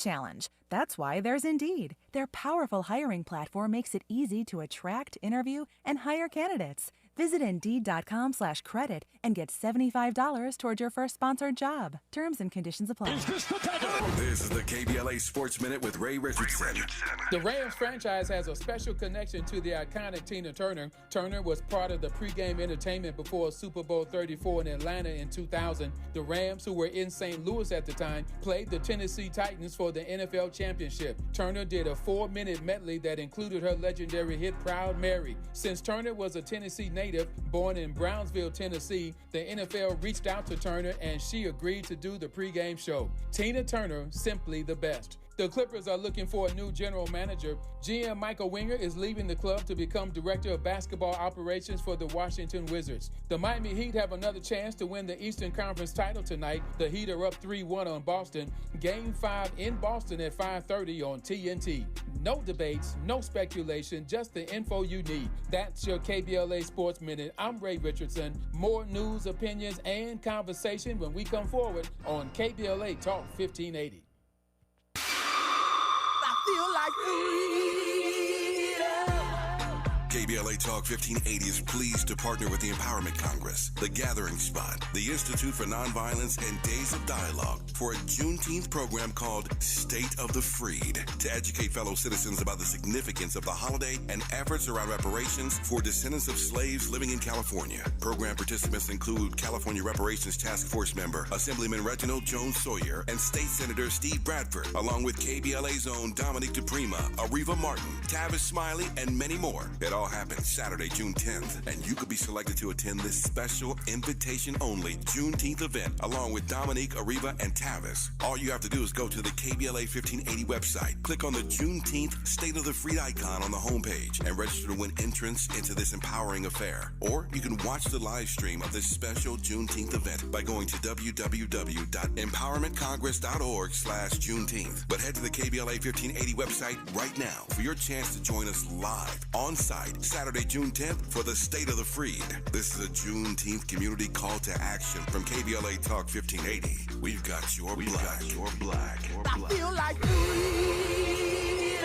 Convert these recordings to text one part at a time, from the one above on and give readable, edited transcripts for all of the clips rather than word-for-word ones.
challenge. That's why there's Indeed. Their powerful hiring platform makes it easy to attract, interview, and hire candidates. Visit Indeed.com/credit and get $75 toward your first sponsored job. Terms and conditions apply. This is the KBLA Sports Minute with Ray Richardson. The Rams franchise has a special connection to the iconic Tina Turner. Turner was part of the pregame entertainment before Super Bowl 34 in Atlanta in 2000. The Rams, who were in St. Louis at the time, played the Tennessee Titans for the NFL championship. Turner did a 4-minute medley that included her legendary hit Proud Mary. Since Turner was a Tennessee native, born in Brownsville, Tennessee, the NFL reached out to Turner and she agreed to do the pregame show. Tina Turner, simply the best. The Clippers are looking for a new general manager. GM Michael Winger is leaving the club to become director of basketball operations for the Washington Wizards. The Miami Heat have another chance to win the Eastern Conference title tonight. The Heat are up 3-1 on Boston. Game 5 in Boston at 5:30 on TNT. No debates, no speculation, just the info you need. That's your KBLA Sports Minute. I'm Ray Richardson. More news, opinions, and conversation when we come forward on KBLA Talk 1580. Feel like KBLA Talk 1580 is pleased to partner with the Empowerment Congress, the Gathering Spot, the Institute for Nonviolence, and Days of Dialogue for a Juneteenth program called State of the Freed to educate fellow citizens about the significance of the holiday and efforts around reparations for descendants of slaves living in California. Program participants include California Reparations Task Force member Assemblyman Reginald Jones Sawyer and State Senator Steve Bradford, along with KBLA's own Dominique DePrima, Ariva Martin, Tavis Smiley, and many more. It all happens Saturday, June 10th, and you could be selected to attend this special invitation-only Juneteenth event along with Dominique, Ariva, and Tavis. All you have to do is go to the KBLA 1580 website, click on the Juneteenth State of the Freed icon on the homepage, and register to win entrance into this empowering affair. Or you can watch the live stream of this special Juneteenth event by going to www.empowermentcongress.org/Juneteenth. But head to the KBLA 1580 website right now for your chance to join us live on site Saturday, June 10th for the State of the Freed. This is a Juneteenth community call to action from KBLA Talk 1580. We've got your black. I feel like freedom.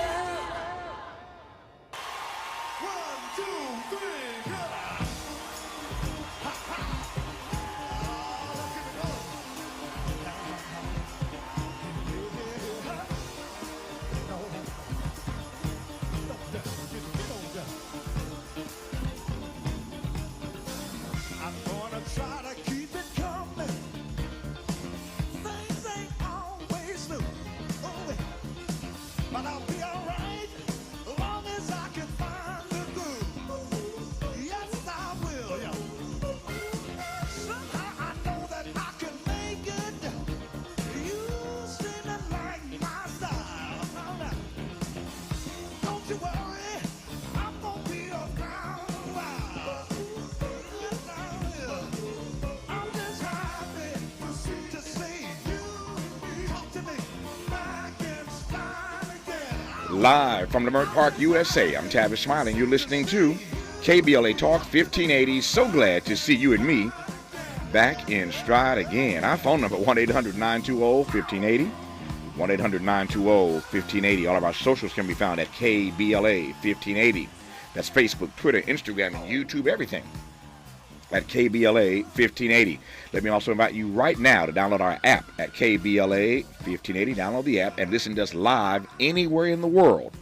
1, 2, 3, go. Ha, ha. I'm gonna try to keep it coming. Things ain't always smooth, but I'll be alright as long as I can find the groove. Yes, I will. Somehow I know that I can make it. You seem to like my style. Don't you worry, I'm gonna be around a while. Yes, I will. I'm just happy to see you talk to me back in style again. Live from Lamert Park, USA, I'm Tavis Smiley, and you're listening to KBLA Talk 1580. So glad to see you and me back in stride again. Our phone number, 1-800-920-1580, 1-800-920-1580. All of our socials can be found at KBLA 1580. That's Facebook, Twitter, Instagram, and YouTube, everything at KBLA 1580. Let me also invite you right now to download our app at KBLA 1580. Download the app and listen to us live anywhere in the world,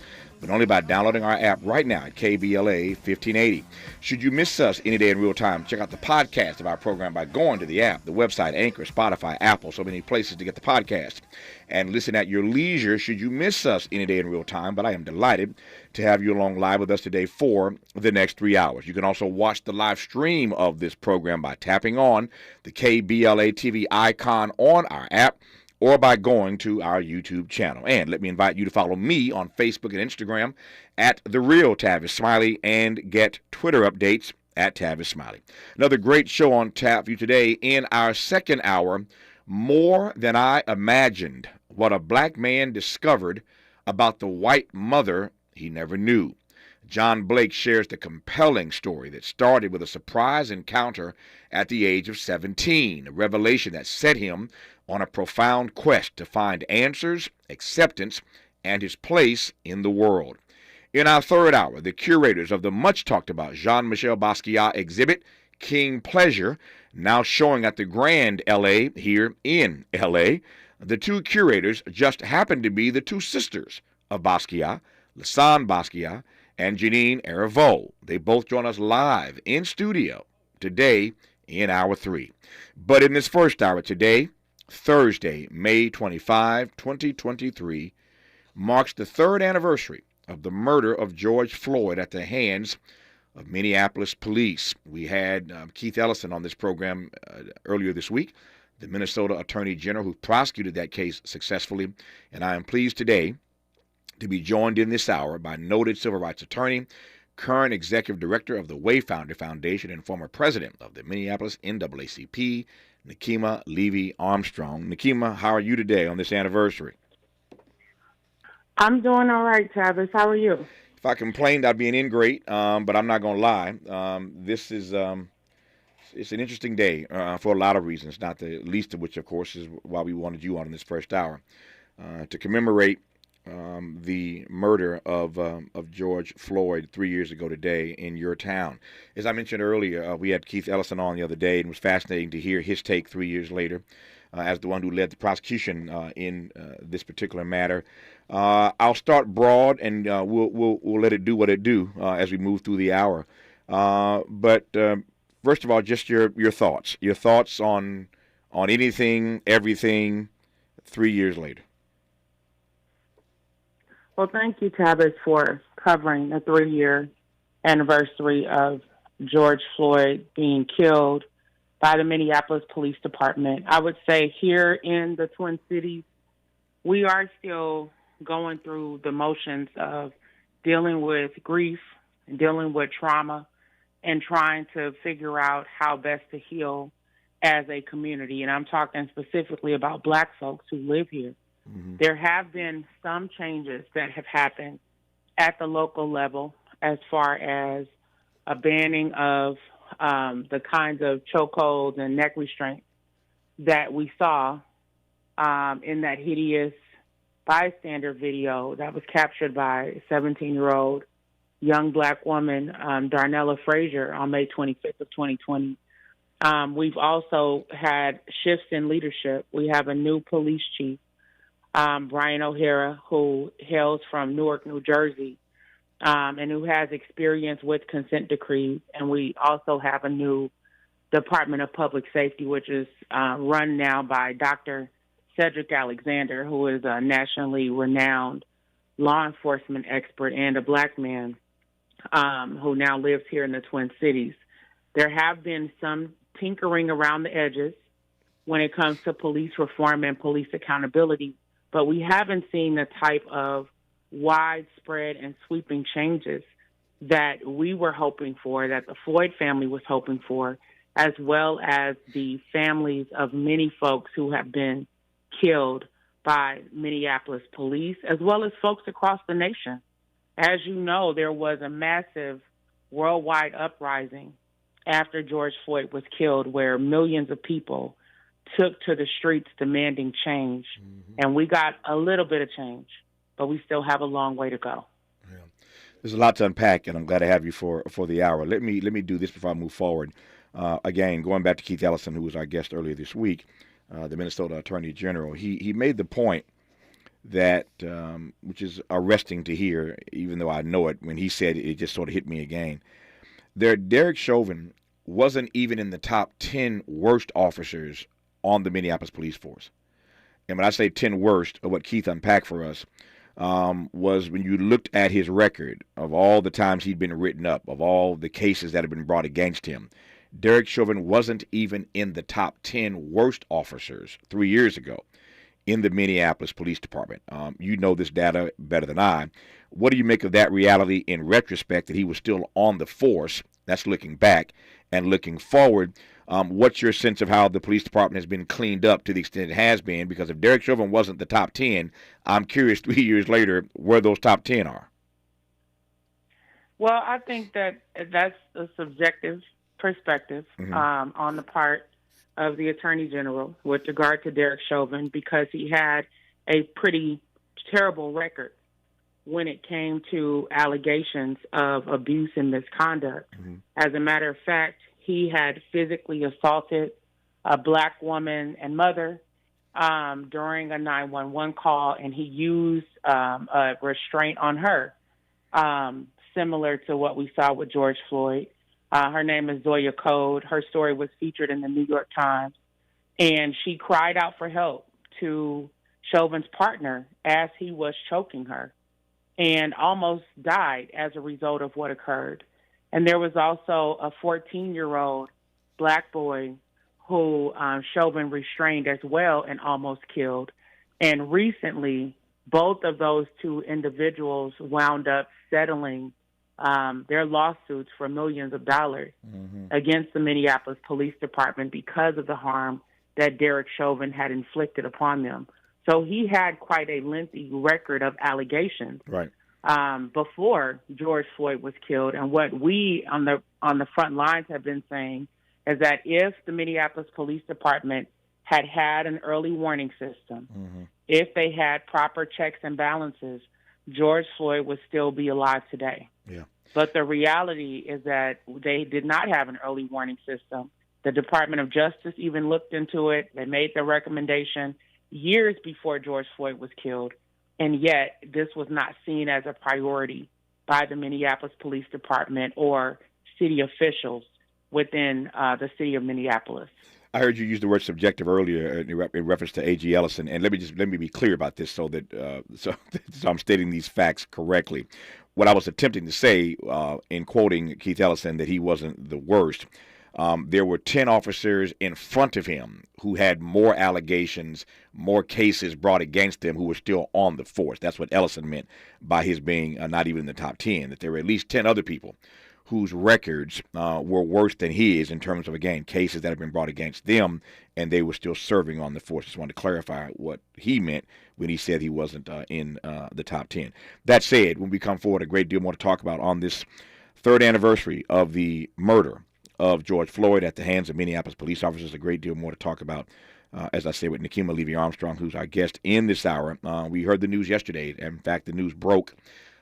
but only by downloading our app right now at KBLA 1580. Should you miss us any day in real time, check out the podcast of our program by going to the app, the website, Anchor, Spotify, Apple, so many places to get the podcast. And listen at your leisure should you miss us any day in real time, but I am delighted to have you along live with us today for the next 3 hours. You can also watch the live stream of this program by tapping on the KBLA TV icon on our app or by going to our YouTube channel. And let me invite you to follow me on Facebook and Instagram at The Real Tavis Smiley and get Twitter updates at Tavis Smiley. Another great show on tap for you today in our second hour, More Than I Imagined, what a black man discovered about the white mother he never knew. John Blake shares the compelling story that started with a surprise encounter at the age of 17, a revelation that set him on a profound quest to find answers, acceptance, and his place in the world. In our third hour, the curators of the much-talked-about Jean-Michel Basquiat exhibit, King Pleasure, now showing at the Grand LA here in LA. The two curators just happen to be the two sisters of Basquiat, Lisanne Basquiat and Janine Arivo. They both join us live in studio today in hour 3. But in this first hour today, Thursday, May 25, 2023, marks the third anniversary of the murder of George Floyd at the hands of Minneapolis police. We had Keith Ellison on this program earlier this week, the Minnesota Attorney General who prosecuted that case successfully, and I am pleased today to be joined in this hour by noted civil rights attorney, current executive director of the Wayfinder Foundation, and former president of the Minneapolis NAACP, Nekima Levy-Armstrong. Nekima, how are you today on this anniversary? I'm doing all right, Tavis. How are you? If I complained, I'd be an ingrate, but I'm not going to lie. This is it's an interesting day for a lot of reasons, not the least of which, of course, is why we wanted you on in this first hour, to commemorate the murder of George Floyd 3 years ago today in your town. As I mentioned earlier, we had Keith Ellison on the other day, and it was fascinating to hear his take 3 years later as the one who led the prosecution in this particular matter. I'll start broad, and we'll let it do what it do as we move through the hour. But first of all, just your thoughts on anything, everything 3 years later. Well, thank you, Tavis, for covering the 3-year anniversary of George Floyd being killed by the Minneapolis Police Department. I would say here in the Twin Cities, we are still going through the motions of dealing with grief, dealing with trauma, and trying to figure out how best to heal as a community. And I'm talking specifically about Black folks who live here. Mm-hmm. There have been some changes that have happened at the local level as far as a banning of the kinds of chokeholds and neck restraints that we saw in that hideous bystander video that was captured by a 17-year-old young Black woman, Darnella Frazier, on May 25th of 2020. We've also had shifts in leadership. We have a new police chief, Brian O'Hara, who hails from Newark, New Jersey, and who has experience with consent decrees. And we also have a new Department of Public Safety, which is run now by Dr. Cedric Alexander, who is a nationally renowned law enforcement expert and a Black man who now lives here in the Twin Cities. There have been some tinkering around the edges when it comes to police reform and police accountability, but we haven't seen the type of widespread and sweeping changes that we were hoping for, that the Floyd family was hoping for, as well as the families of many folks who have been killed by Minneapolis police, as well as folks across the nation. As you know, there was a massive worldwide uprising after George Floyd was killed, where millions of people took to the streets demanding change. Mm-hmm. And we got a little bit of change, but we still have a long way to go. Yeah. There's a lot to unpack, and I'm glad to have you for the hour. Let me do this before I move forward. Again, going back to Keith Ellison, who was our guest earlier this week, the Minnesota Attorney General, he made the point that, which is arresting to hear, even though I know it, when he said it just sort of hit me again. Derek Chauvin wasn't even in the top 10 worst officers on the Minneapolis police force. And when I say 10 worst, what Keith unpacked for us was when you looked at his record of all the times he'd been written up, of all the cases that had been brought against him, Derek Chauvin wasn't even in the top 10 worst officers 3 years ago in the Minneapolis Police Department. You know this data better than I. What do you make of that reality in retrospect, that he was still on the force? That's looking back. And looking forward, what's your sense of how the police department has been cleaned up to the extent it has been? Because if Derek Chauvin wasn't the top 10, I'm curious 3 years later where those top 10 are. Well, I think that that's a subjective perspective on the part of the Attorney General with regard to Derek Chauvin, because he had a pretty terrible record when it came to allegations of abuse and misconduct. As a matter of fact, he had physically assaulted a black woman and mother during a 911 call, and he used a restraint on her, similar to what we saw with George Floyd. Her name is Zoya Code. Her story was featured in the New York Times, and she cried out for help to Chauvin's partner as he was choking her, and almost died as a result of what occurred. And there was also a 14-year-old black boy who Chauvin restrained as well and almost killed. And recently, both of those two individuals wound up settling their lawsuits for millions of dollars against the Minneapolis Police Department because of the harm that Derek Chauvin had inflicted upon them. So he had quite a lengthy record of allegations before George Floyd was killed. And what we on the front lines have been saying is that if the Minneapolis Police Department had had an early warning system, if they had proper checks and balances, George Floyd would still be alive today. Yeah. But the reality is that they did not have an early warning system. The Department of Justice even looked into it. They made their recommendation years before George Floyd was killed, and yet this was not seen as a priority by the Minneapolis Police Department or city officials within the city of Minneapolis. I heard you use the word subjective earlier in reference to A.G. Ellison, and let me be clear about this so that so I'm stating these facts correctly. What I was attempting to say in quoting Keith Ellison, that he wasn't the worst. There were 10 officers in front of him who had more allegations, more cases brought against them, who were still on the force. That's what Ellison meant by his being not even in the top 10, that there were at least 10 other people whose records were worse than his in terms of, again, cases that have been brought against them, and they were still serving on the force. Just wanted to clarify what he meant when he said he wasn't in the top 10. That said, when we come forward, a great deal more to talk about on this third anniversary of the murder of George Floyd at the hands of Minneapolis police officers. A great deal more to talk about, as I say, with Nikema Levy-Armstrong, who's our guest in this hour. We heard the news yesterday. In fact, the news broke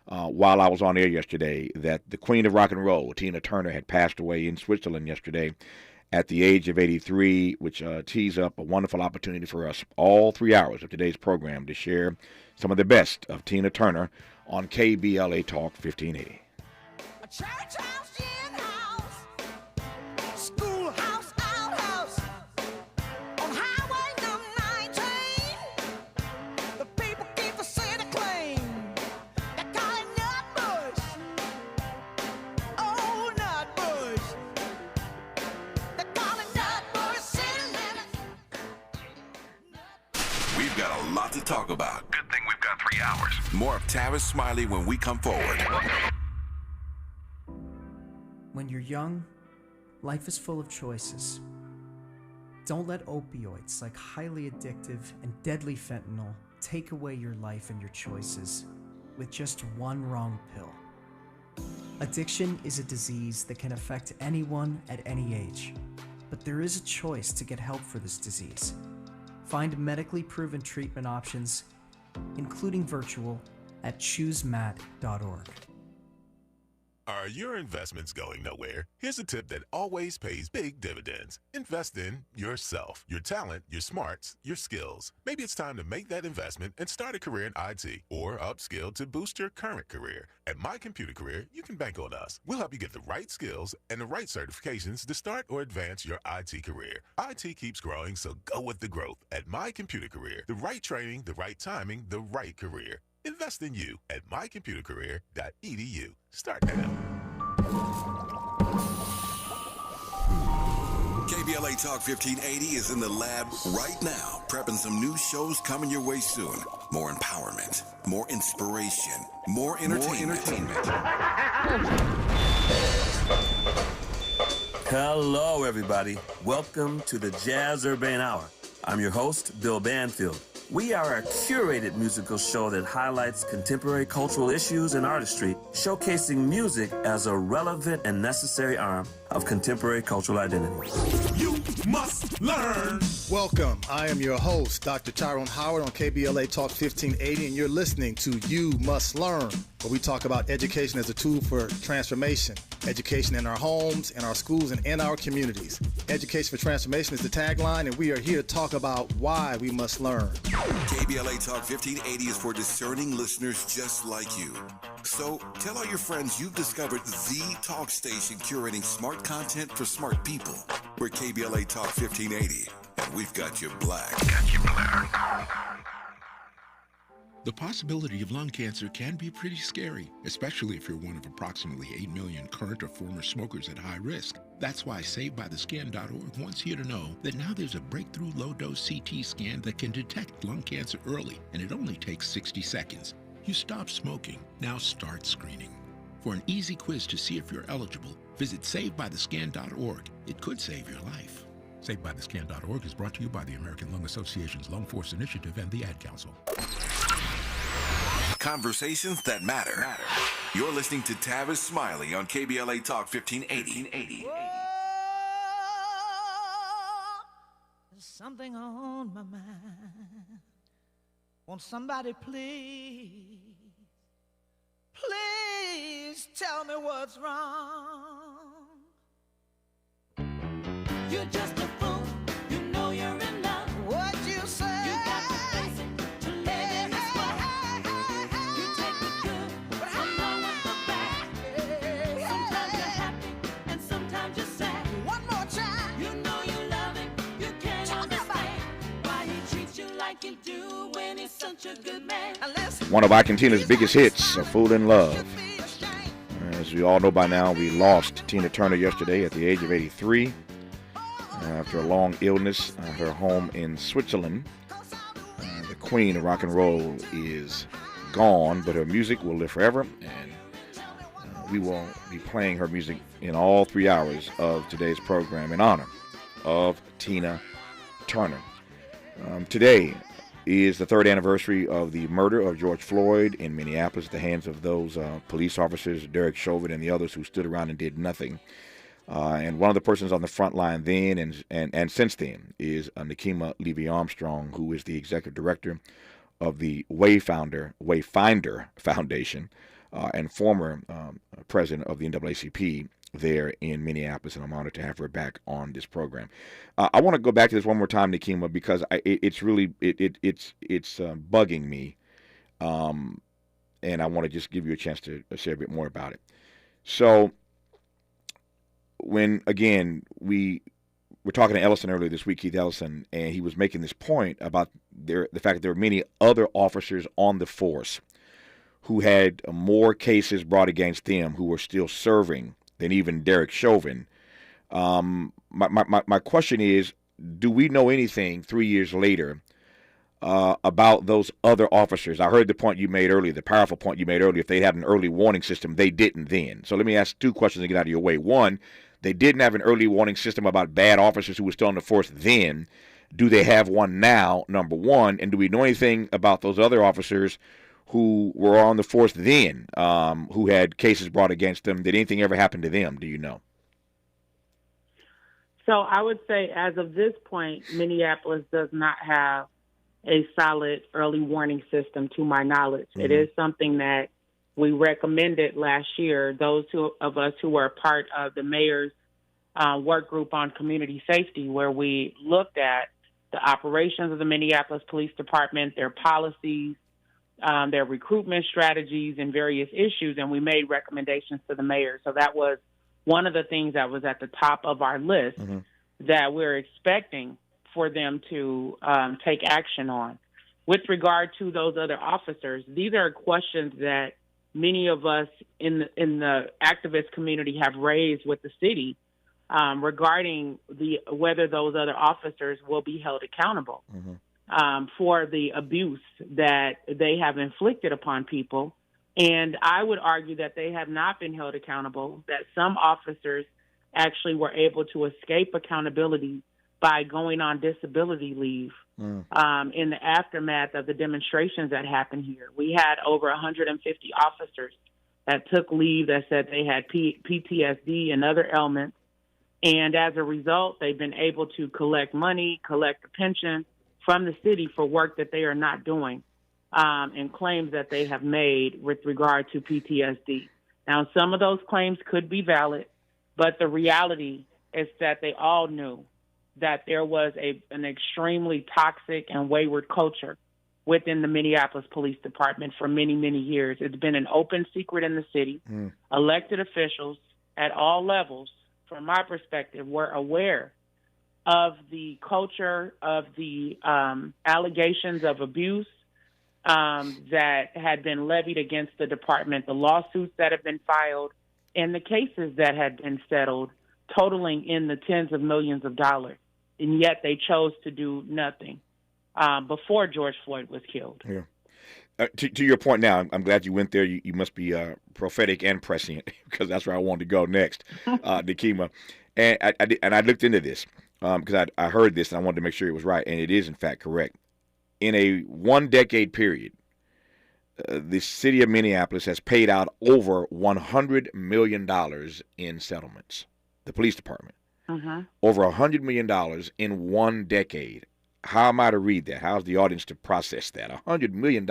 while I was on air yesterday that the queen of rock and roll, Tina Turner, had passed away in Switzerland yesterday at the age of 83, which tees up a wonderful opportunity for us all 3 hours of today's program to share some of the best of Tina Turner on KBLA Talk 1580. A church house, gin house, schoolhouse, outhouse, on highway number 19. The people keep the city clean. They call it Nutbush. Oh, Nutbush. They call it Nutbush City Limits. We've got a lot to talk about. Good thing we've got 3 hours. More of Tavis Smiley when we come forward. When you're young, life is full of choices. Don't let opioids like highly addictive and deadly fentanyl take away your life and your choices with just one wrong pill. Addiction is a disease that can affect anyone at any age, but there is a choice to get help for this disease. Find medically proven treatment options, including virtual, at choosemat.org. Are your investments going nowhere? Here's a tip that always pays big dividends. Invest in yourself, your talent, your smarts, your skills. Maybe it's time to make that investment and start a career in IT or upskill to boost your current career. At My Computer Career, you can bank on us. We'll help you get the right skills and the right certifications to start or advance your IT career. IT keeps growing, so go with the growth. At My Computer Career, the right training, the right timing, the right career. Invest in you at mycomputercareer.edu. Start now. KBLA Talk 1580 is in the lab right now, prepping some new shows coming your way soon. More empowerment, more inspiration, more entertainment. Hello, everybody. Welcome to the Jazz Urbane Hour. I'm your host, Bill Banfield. We are a curated musical show that highlights contemporary cultural issues and artistry, showcasing music as a relevant and necessary arm of contemporary cultural identity. You must learn. Welcome. I am your host, Dr. Tyrone Howard on KBLA Talk 1580, and you're listening to You Must Learn, where we talk about education as a tool for transformation. Education in our homes, in our schools, and in our communities. Education for transformation is the tagline, and we are here to talk about why we must learn. KBLA Talk 1580 is for discerning listeners just like you. So tell all your friends you've discovered the talk station curating smart content for smart people. We're KBLA Talk 1580, and we've got you black. The possibility of lung cancer can be pretty scary, especially if you're one of approximately 8 million current or former smokers at high risk. That's why SaveByTheScan.org wants you to know that now there's a breakthrough low-dose CT scan that can detect lung cancer early, and it only takes 60 seconds. You stop smoking, now start screening. For an easy quiz to see if you're eligible, visit SaveByTheScan.org. It could save your life. SaveByTheScan.org is brought to you by the American Lung Association's Lung Force Initiative and the Ad Council. Conversations that matter. You're listening to Tavis Smiley on KBLA Talk 1580. There's something on my mind. Won't somebody please tell me what's wrong? You're just a fool. You know you're in love. What you say? You got to face it. To live in this world. You take the good along with the bad. Sometimes you're happy and sometimes you're sad. One more time. You know you love him. You can't understand why he treats you like you do when he's such a good man. One of Argentina's biggest hits, A Fool in Love. As we all know by now, we lost Tina Turner yesterday at the age of 83 after a long illness at her home in Switzerland. The queen of rock and roll is gone, but her music will live forever, and we will be playing her music in all 3 hours of today's program in honor of Tina Turner. Today is the third anniversary of the murder of George Floyd in Minneapolis at the hands of those police officers, Derek Chauvin and the others who stood around and did nothing. And one of the persons on the front line then and since then is Nikema Levy-Armstrong, who is the executive director of the Wayfinder Foundation and former president of the NAACP there in Minneapolis, and I'm honored to have her back on this program. I want to go back to this one more time, Nikema, because it's really bugging me, and I want to just give you a chance to say a bit more about it. So, when again we were talking to Ellison earlier this week, Keith Ellison, and he was making this point about the fact that there are many other officers on the force who had more cases brought against them who were still serving than even Derek Chauvin. My question is, do we know anything 3 years later about those other officers? I heard the point you made earlier, the powerful point you made earlier. If they had an early warning system, they didn't then. So let me ask two questions to get out of your way. One, they didn't have an early warning system about bad officers who were still on the force then. Do they have one now, number one? And do we know anything about those other officers who were on the force then, who had cases brought against them? Did anything ever happen to them? Do you know? So I would say as of this point, Minneapolis does not have a solid early warning system to my knowledge. Mm-hmm. It is something that we recommended last year, those of us who were part of the mayor's work group on community safety, where we looked at the operations of the Minneapolis Police Department, their policies, their recruitment strategies, and various issues, and we made recommendations to the mayor. So that was one of the things that was at the top of our list that we're expecting for them to take action on. With regard to those other officers, these are questions that many of us in the activist community have raised with the city regarding whether those other officers will be held accountable for the abuse that they have inflicted upon people. And I would argue that they have not been held accountable, that some officers actually were able to escape accountability by going on disability leave in the aftermath of the demonstrations that happened here. We had over 150 officers that took leave that said they had PTSD and other ailments. And as a result, they've been able to collect money, collect a pension from the city for work that they are not doing, and claims that they have made with regard to PTSD. Now, some of those claims could be valid, but the reality is that they all knew that there was an extremely toxic and wayward culture within the Minneapolis Police Department for many, many years. It's been an open secret in the city. Elected officials at all levels, from my perspective, were aware of the culture, of the allegations of abuse that had been levied against the department, the lawsuits that have been filed, and the cases that had been settled, totaling in the tens of millions of dollars. And yet they chose to do nothing before George Floyd was killed. Yeah. To your point now, I'm glad you went there. You must be prophetic and prescient because that's where I wanted to go next, Nikema. And I looked into this because I heard this and I wanted to make sure it was right, and it is in fact correct. In a 1 decade period, the city of Minneapolis has paid out over $100 million in settlements. The police department. Over $100 million in 1 decade. How am I to read that? How's the audience to process that? $100 million.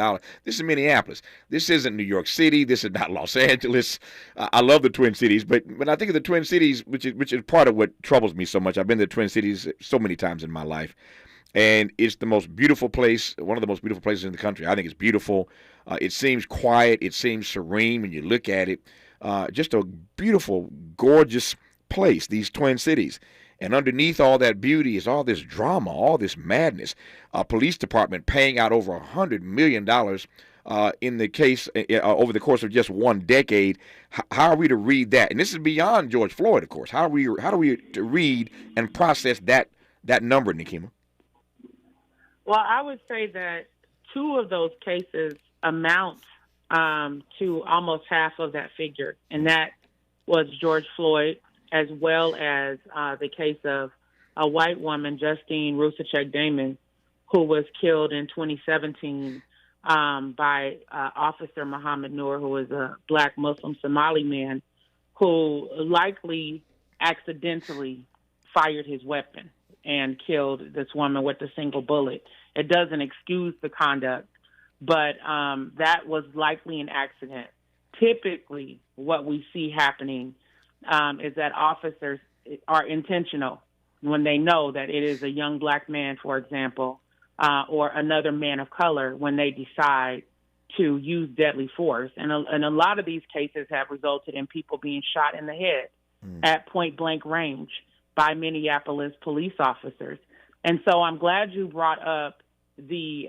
This is Minneapolis. This isn't New York City. This is not Los Angeles. I love the Twin Cities, but when I think of the Twin Cities, which is part of what troubles me so much, I've been to the Twin Cities so many times in my life, and it's the most beautiful place, one of the most beautiful places in the country. I think it's beautiful. It seems quiet. It seems serene when you look at it. Just a beautiful, gorgeous place, these Twin Cities. And underneath all that beauty is all this drama, all this madness. A police department paying out over $100 million in the case over the course of just 1 decade. How are we to read that? And this is beyond George Floyd, of course. How do we to read and process that number, Nikema? Well, I would say that 2 of those cases amount to almost half of that figure, and that was George Floyd, as well as the case of a white woman, Justine Rusacek-Damon, who was killed in 2017 by Officer Muhammad Noor, who was a black Muslim Somali man who likely accidentally fired his weapon and killed this woman with a single bullet. It doesn't excuse the conduct, but that was likely an accident. Typically, what we see happening is that officers are intentional when they know that it is a young black man, for example, or another man of color, when they decide to use deadly force. And a lot of these cases have resulted in people being shot in the head at point-blank range by Minneapolis police officers. And so I'm glad you brought up the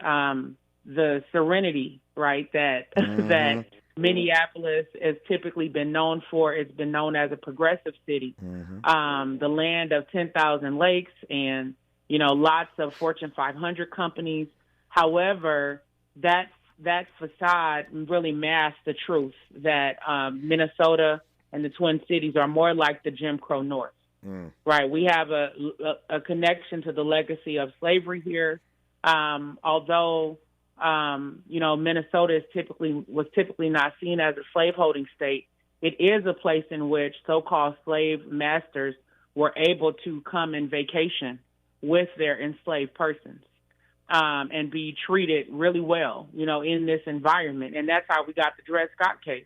serenity, right, that that Minneapolis has typically been known for. It's been known as a progressive city, the land of 10,000 lakes and, lots of Fortune 500 companies. However, that facade really masks the truth that Minnesota and the Twin Cities are more like the Jim Crow North. Right. We have a connection to the legacy of slavery here. Although Minnesota was typically not seen as a slaveholding state, it is a place in which so-called slave masters were able to come and vacation with their enslaved persons and be treated really well, in this environment. And that's how we got the Dred Scott case,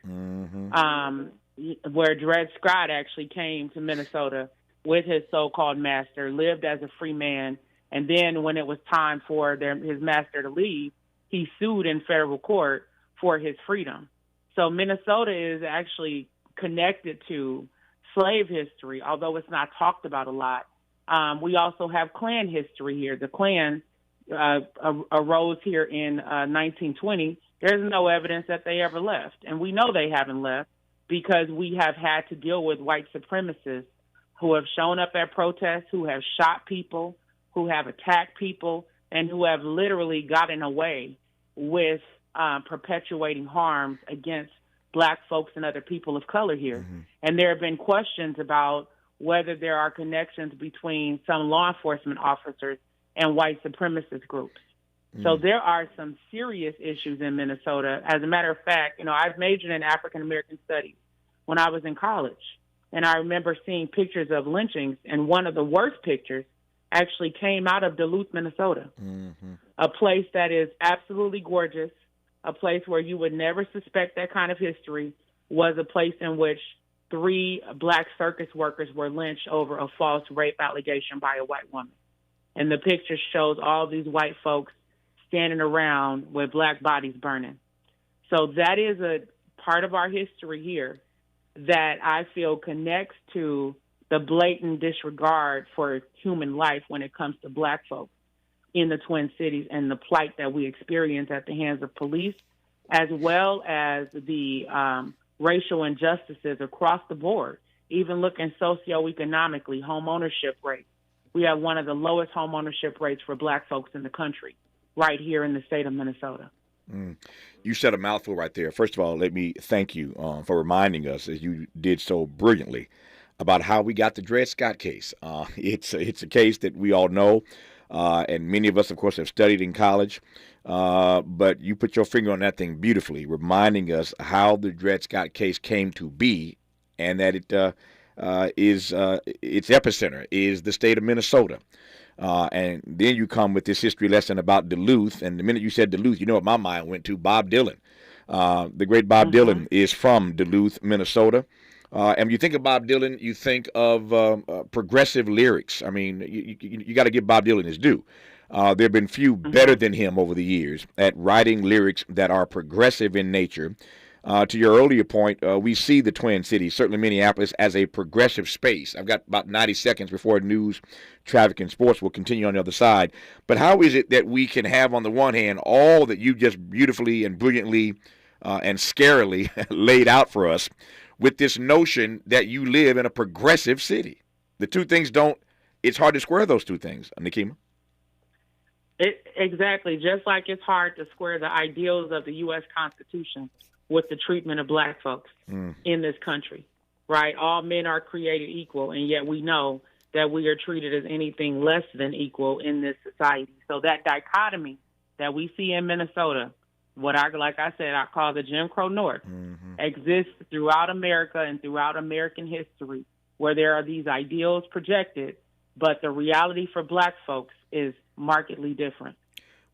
where Dred Scott actually came to Minnesota with his so-called master, lived as a free man, and then when it was time for his master to leave, he sued in federal court for his freedom. So Minnesota is actually connected to slave history, although it's not talked about a lot. We also have Klan history here. The Klan arose here in 1920. There's no evidence that they ever left, and we know they haven't left because we have had to deal with white supremacists who have shown up at protests, who have shot people, who have attacked people, and who have literally gotten away with perpetuating harms against black folks and other people of color here. And there have been questions about whether there are connections between some law enforcement officers and white supremacist groups. So there are some serious issues in Minnesota. As a matter of fact, I've majored in African American studies when I was in college. And I remember seeing pictures of lynchings, and one of the worst pictures actually came out of Duluth, Minnesota, a place that is absolutely gorgeous, a place where you would never suspect that kind of history, was a place in which 3 black circus workers were lynched over a false rape allegation by a white woman. And the picture shows all these white folks standing around with black bodies burning. So that is a part of our history here that I feel connects to the blatant disregard for human life when it comes to black folks in the Twin Cities and the plight that we experience at the hands of police, as well as the racial injustices across the board, even looking socioeconomically, home ownership rates. We have one of the lowest home ownership rates for black folks in the country, right here in the state of Minnesota. You said a mouthful right there. First of all, let me thank you for reminding us, as you did so brilliantly, about how we got the Dred Scott case. It's a case that we all know, and many of us, of course, have studied in college. But you put your finger on that thing beautifully, reminding us how the Dred Scott case came to be, and that its epicenter is the state of Minnesota. And then you come with this history lesson about Duluth, and the minute you said Duluth, you know what my mind went to? Bob Dylan. The great Bob Dylan is from Duluth, Minnesota. And when you think of Bob Dylan, you think of progressive lyrics. I mean, you got to give Bob Dylan his due. There have been few better than him over the years at writing lyrics that are progressive in nature. To your earlier point, we see the Twin Cities, certainly Minneapolis, as a progressive space. I've got about 90 seconds before news, traffic, and sports will continue on the other side. But how is it that we can have, on the one hand, all that you just beautifully and brilliantly and scarily laid out for us, with this notion that you live in a progressive city? The two things it's hard to square those two things, Nikema. Exactly. Just like it's hard to square the ideals of the U.S. Constitution with the treatment of black folks in this country, right? All men are created equal, and yet we know that we are treated as anything less than equal in this society. So that dichotomy that we see in Minnesota, like I said, I call the Jim Crow North, exists throughout America and throughout American history, where there are these ideals projected, but the reality for black folks is markedly different.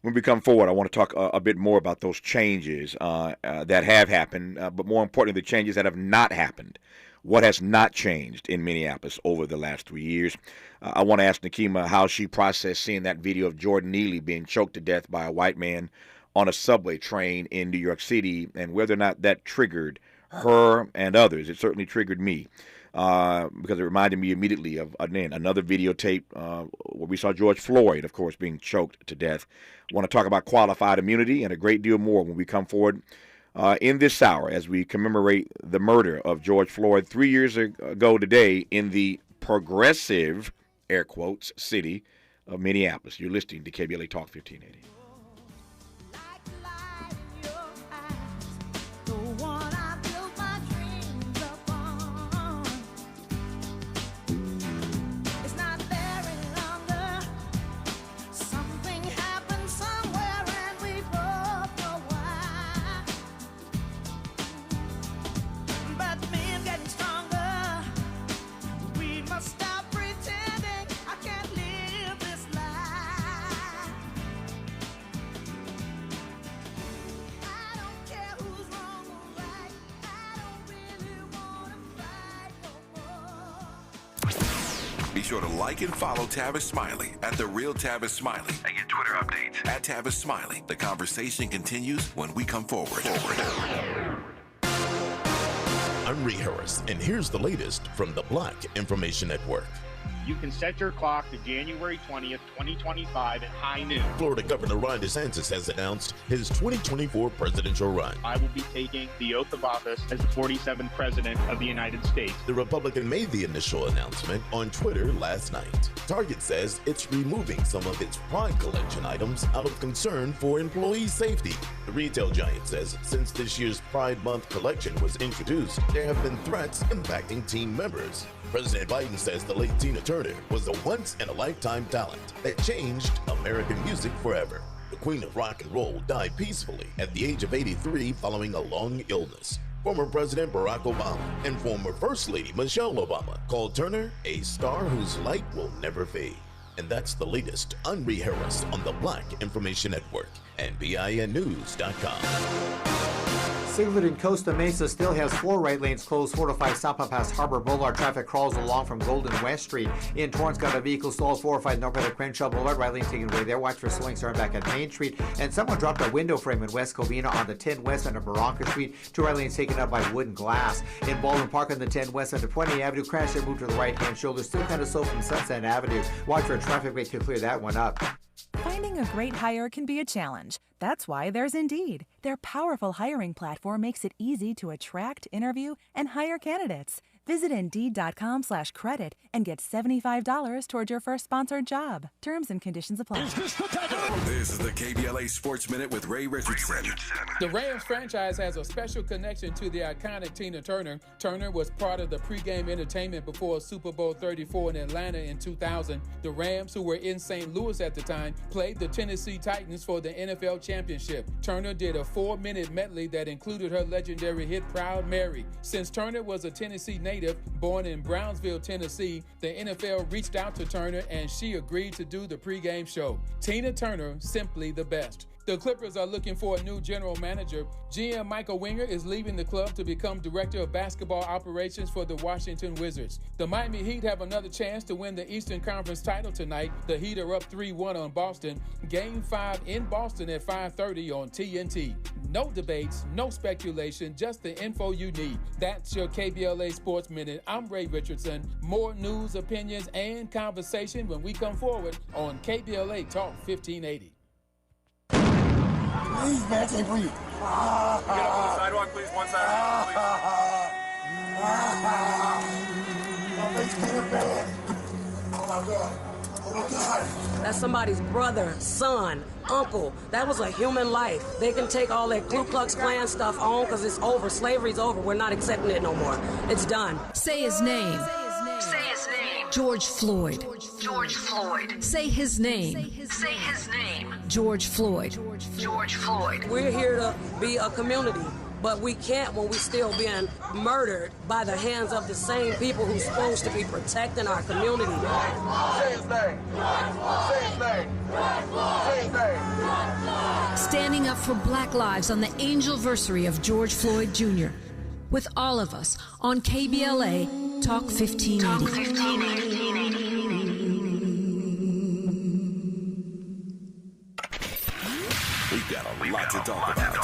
When we come forward, I want to talk a bit more about those changes that have happened, but more importantly, the changes that have not happened. What has not changed in Minneapolis over the last 3 years? I want to ask Nikema how she processed seeing that video of Jordan Neely being choked to death by a white man on a subway train in New York City, and whether or not that triggered her and others. It certainly triggered me. Because it reminded me immediately of, again, another videotape where we saw George Floyd, of course, being choked to death. I want to talk about qualified immunity and a great deal more when we come forward in this hour as we commemorate the murder of George Floyd 3 years ago today in the progressive, air quotes, city of Minneapolis. You're listening to KBLA Talk 1580. Be sure to like and follow Tavis Smiley at The Real Tavis Smiley and get Twitter updates at Tavis Smiley. The conversation continues when we come forward. I'm Ree Harris, and here's the latest from the Black Information Network. You can set your clock to January 20th, 2025 at high noon. Florida Governor Ron DeSantis has announced his 2024 presidential run. I will be taking the oath of office as the 47th President of the United States. The Republican made the initial announcement on Twitter last night. Target says it's removing some of its Pride collection items out of concern for employee safety. The retail giant says since this year's Pride Month collection was introduced, there have been threats impacting team members. President Biden says the late Tina Turner was a once-in-a-lifetime talent that changed American music forever. The queen of rock and roll died peacefully at the age of 83 following a long illness. Former President Barack Obama and former First Lady Michelle Obama called Turner a star whose light will never fade. And that's the latest on Ree Harris on the Black Information Network and BINnews.com. Siglet in Costa Mesa still has 4 right lanes closed, 4 to 5 southbound past Harbor Boulevard. Traffic crawls along from Golden West Street. In Torrance, got a vehicle stalled 4 or 5 northbound at Crenshaw Boulevard. Right lane taken away there. Watch for slowing starting back at Main Street. And someone dropped a window frame in West Covina on the 10 West under Barranca Street. 2 right lanes taken up by wooden glass. In Baldwin Park on the 10 West under 20 Avenue. Crash and moved to the right-hand shoulder. Still kind of slow from Sunset Avenue. Watch for a traffic break to clear that one up. Finding a great hire can be a challenge. That's why there's Indeed. Their powerful hiring platform makes it easy to attract, interview, and hire candidates. Visit Indeed.com/credit and get $75 toward your first sponsored job. Terms and conditions apply. This is the KBLA Sports Minute with Ray Richardson. The Rams franchise has a special connection to the iconic Tina Turner. Turner was part of the pregame entertainment before Super Bowl 34 in Atlanta in 2000. The Rams, who were in St. Louis at the time, played the Tennessee Titans for the NFL championship. Turner did a 4-minute medley that included her legendary hit Proud Mary. Since Turner was a Tennessee native, born in Brownsville, Tennessee, the NFL reached out to Turner and she agreed to do the pregame show. Tina Turner, simply the best. The Clippers are looking for a new general manager. GM Michael Winger is leaving the club to become director of basketball operations for the Washington Wizards. The Miami Heat have another chance to win the Eastern Conference title tonight. The Heat are up 3-1 on Boston. Game 5 in Boston at 5:30 on TNT. No debates, no speculation, just the info you need. That's your KBLA Sports Minute. I'm Ray Richardson. More news, opinions, and conversation when we come forward on KBLA Talk 1580. Please, man, I can't breathe. Get up on the sidewalk, please. One side, please. My face came bad. Oh, my God. Oh, my God. That's somebody's brother, son, uncle. That was a human life. They can take all that Ku Klux Klan stuff on because it's over. Slavery's over. We're not accepting it no more. It's done. Say his name. Say his name. George Floyd. George Floyd. Say his name. Say his name. George Floyd. George Floyd. We're here to be a community, but we can't when we're still being murdered by the hands of the same people who's supposed to be protecting our community. Say his name. Say his name. Say his name. Standing up for Black lives on the Angelversary of George Floyd Jr. With all of us on KBLA Talk 1580. We've got a lot to talk about.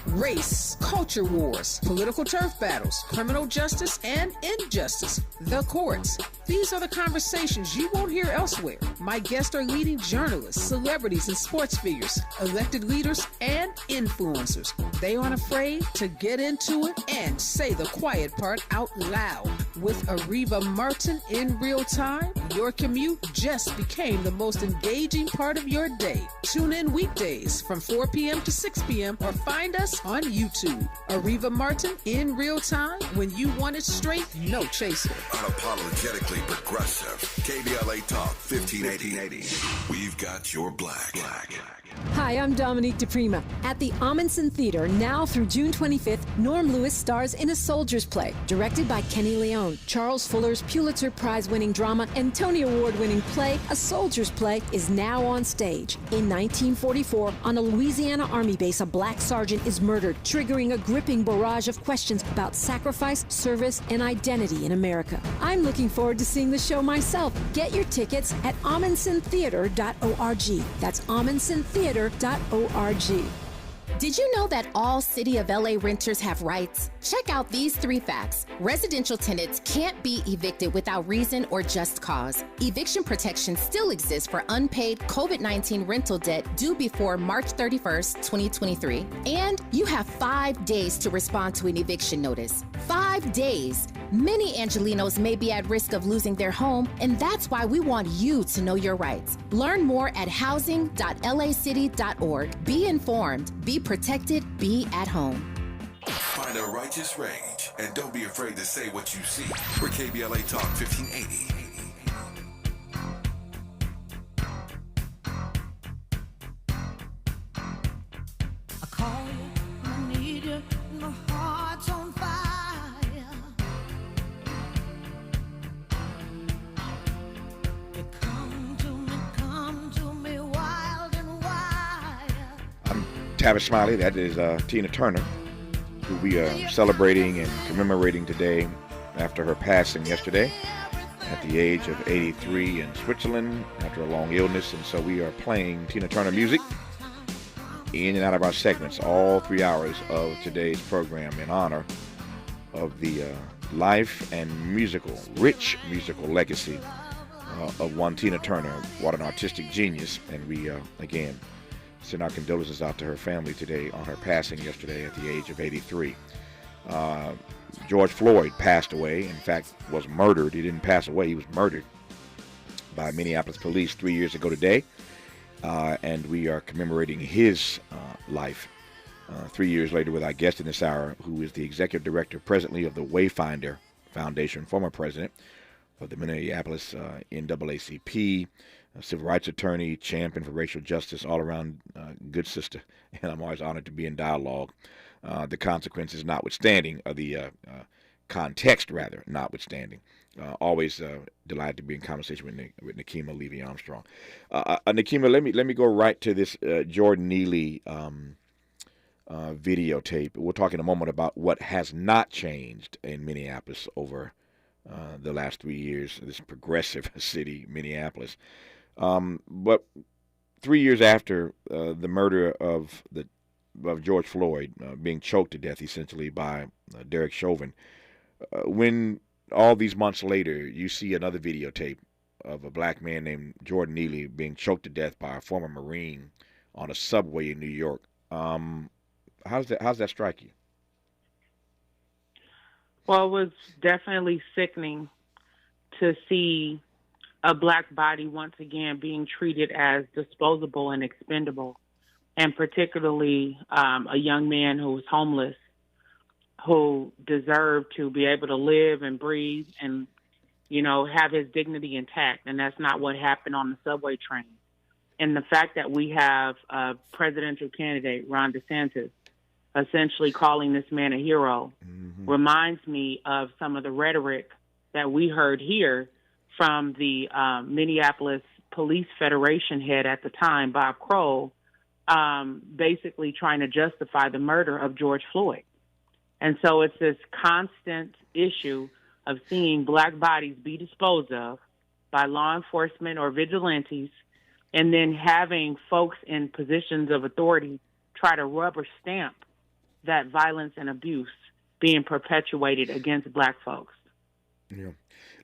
Race, culture wars, political turf battles, criminal justice and injustice, the courts. These are the conversations you won't hear elsewhere. My guests are leading journalists, celebrities, and sports figures, elected leaders, and influencers. They aren't afraid to get into it and say the quiet part out loud. With Ariva Martin in real time, your commute just became the most engaging part of your day. Tune in weekdays from 4 p.m. to 6 p.m. or find us on YouTube. Ariva Martin in real time, when you want it straight, no chaser. Unapologetically progressive. KBLA Talk 1580. We've got your black. Hi, I'm Dominique DePrima. At the Amundsen Theater, now through June 25th, Norm Lewis stars in A Soldier's Play, directed by Kenny Leone. Charles Fuller's Pulitzer Prize-winning drama and Tony Award-winning play, A Soldier's Play, is now on stage. In 1944, on a Louisiana Army base, a black sergeant is murdered, triggering a gripping barrage of questions about sacrifice, service, and identity in America. I'm looking forward to seeing the show myself. Get your tickets at amundsentheater.org. That's amundsentheater.org. Did you know that all City of LA renters have rights? Check out these 3 facts. Residential tenants can't be evicted without reason or just cause. Eviction protection still exists for unpaid COVID-19 rental debt due before March 31st, 2023. And you have 5 days to respond to an eviction notice. 5 days. Many Angelinos may be at risk of losing their home, and that's why we want you to know your rights. Learn more at housing.lacity.org. Be informed, be protected, be at home. Find a righteous rage and don't be afraid to say what you see. For KBLA Talk 1580. I call you, I need you, my heart's on fire. You come to me wild and wide. I'm Tavis Smiley. That is Tina Turner, who we are celebrating and commemorating today after her passing yesterday at the age of 83 in Switzerland after a long illness. And so we are playing Tina Turner music in and out of our segments all 3 hours of today's program in honor of the life and rich musical legacy of one Tina Turner. What an artistic genius. And we, again, send our condolences out to her family today on her passing yesterday at the age of 83. George Floyd passed away. In fact, was murdered. He didn't pass away. He was murdered by Minneapolis police 3 years ago today. And we are commemorating his life 3 years later with our guest in this hour, who is the executive director presently of the Wayfinder Foundation, former president of the Minneapolis NAACP, a civil rights attorney, champion for racial justice, all-around good sister. And I'm always honored to be in dialogue. The consequences notwithstanding, or the context, rather, notwithstanding. Always delighted to be in conversation with Nikema Levy-Armstrong. Nikema, let me go right to this Jordan Neely videotape. We'll talk in a moment about what has not changed in Minneapolis over the last 3 years, this progressive city, Minneapolis. But 3 years after the murder of George Floyd being choked to death, essentially, by Derek Chauvin, when all these months later you see another videotape of a black man named Jordan Neely being choked to death by a former Marine on a subway in New York, how's that strike you? Well, it was definitely sickening to see a black body once again being treated as disposable and expendable, and particularly a young man who was homeless, who deserved to be able to live and breathe and, have his dignity intact. And that's not what happened on the subway train. And the fact that we have a presidential candidate, Ron DeSantis, essentially calling this man a hero, reminds me of some of the rhetoric that we heard here from the Minneapolis Police Federation head at the time, Bob Kroll, basically trying to justify the murder of George Floyd. And so it's this constant issue of seeing black bodies be disposed of by law enforcement or vigilantes, and then having folks in positions of authority try to rubber stamp that violence and abuse being perpetuated against black folks. Yeah.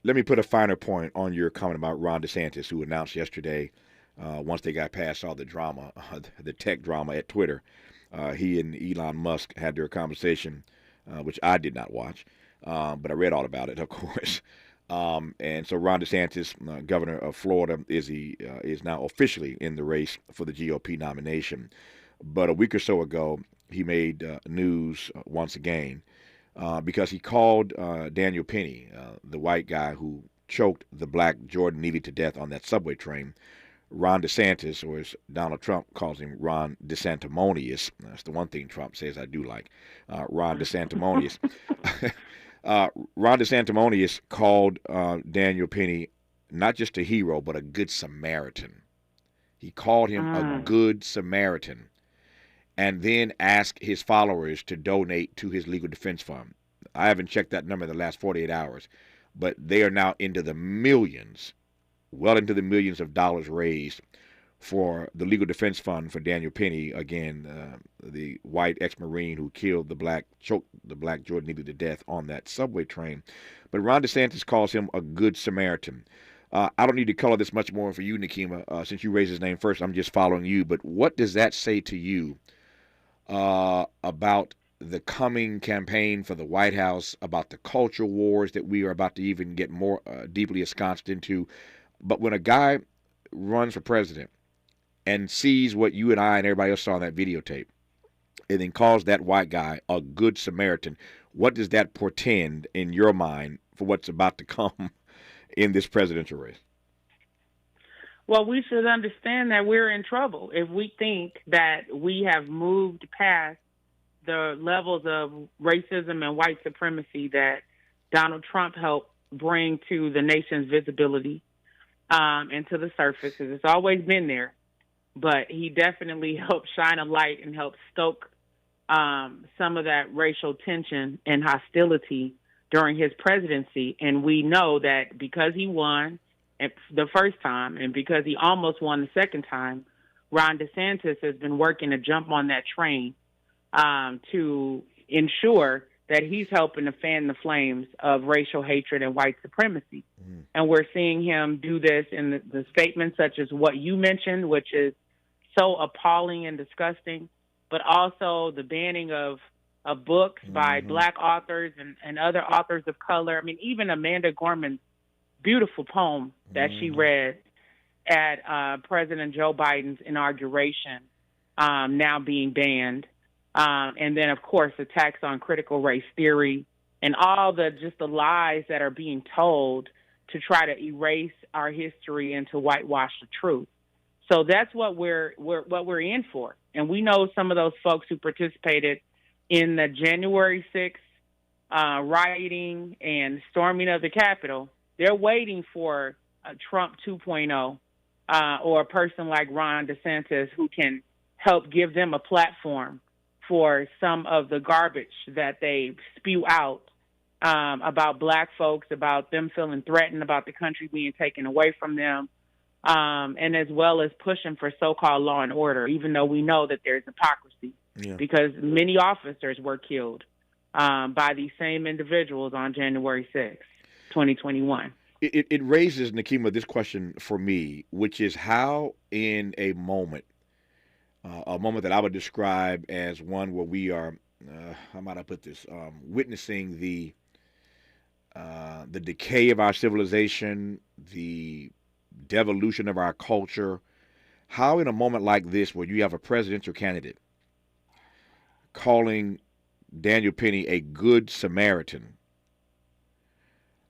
Let me put a finer point on your comment about Ron DeSantis, who announced yesterday, once they got past all the drama, the tech drama at Twitter, he and Elon Musk had their conversation, which I did not watch, but I read all about it, of course. And so Ron DeSantis, governor of Florida, is now officially in the race for the GOP nomination. But a week or so ago, he made news once again because he called Daniel Penny, the white guy who choked the black Jordan Neely to death on that subway train, Ron DeSantis, or as Donald Trump calls him, Ron DeSantimonious. That's the one thing Trump says I do like, Ron DeSantimonious. Ron DeSantimonious called Daniel Penny not just a hero, but a good Samaritan. He called him a good Samaritan, and then asked his followers to donate to his legal defense fund. I haven't checked that number in the last 48 hours, but they are now into the millions, well into the millions of dollars raised for the Legal Defense Fund for Daniel Penny, again, the white ex-Marine who choked the black Jordan Neely to death on that subway train. But Ron DeSantis calls him a good Samaritan. I don't need to color this much more for you, Nikema, since you raised his name first. I'm just following you. But what does that say to you about the coming campaign for the White House, about the culture wars that we are about to even get more deeply ensconced into? But when a guy runs for president and sees what you and I and everybody else saw on that videotape, and then calls that white guy a good Samaritan, what does that portend in your mind for what's about to come in this presidential race? Well, we should understand that we're in trouble if we think that we have moved past the levels of racism and white supremacy that Donald Trump helped bring to the nation's visibility and to the surface. It's always been there, but he definitely helped shine a light and help stoke some of that racial tension and hostility during his presidency. And we know that because he won the first time and because he almost won the second time, Ron DeSantis has been working to jump on that train to ensure that he's helping to fan the flames of racial hatred and white supremacy. And we're seeing him do this in the statements such as what you mentioned, which is so appalling and disgusting, but also the banning of books by Black authors and other authors of color. I mean, even Amanda Gorman's beautiful poem that she read at President Joe Biden's inauguration now being banned. And then, of course, attacks on critical race theory and all the lies that are being told to try to erase our history and to whitewash the truth. So that's what we're in for. And we know some of those folks who participated in the January 6th rioting and storming of the Capitol. They're waiting for Trump 2.0 or a person like Ron DeSantis who can help give them a platform for some of the garbage that they spew out about Black folks, about them feeling threatened, about the country being taken away from them, and as well as pushing for so-called law and order, even though we know that there's hypocrisy because many officers were killed by these same individuals on January 6th, 2021. It raises, Nikema, this question for me, which is how in a moment that I would describe as one where we are, how might I put this, witnessing the decay of our civilization, the devolution of our culture. How in a moment like this, where you have a presidential candidate calling Daniel Penny a good Samaritan,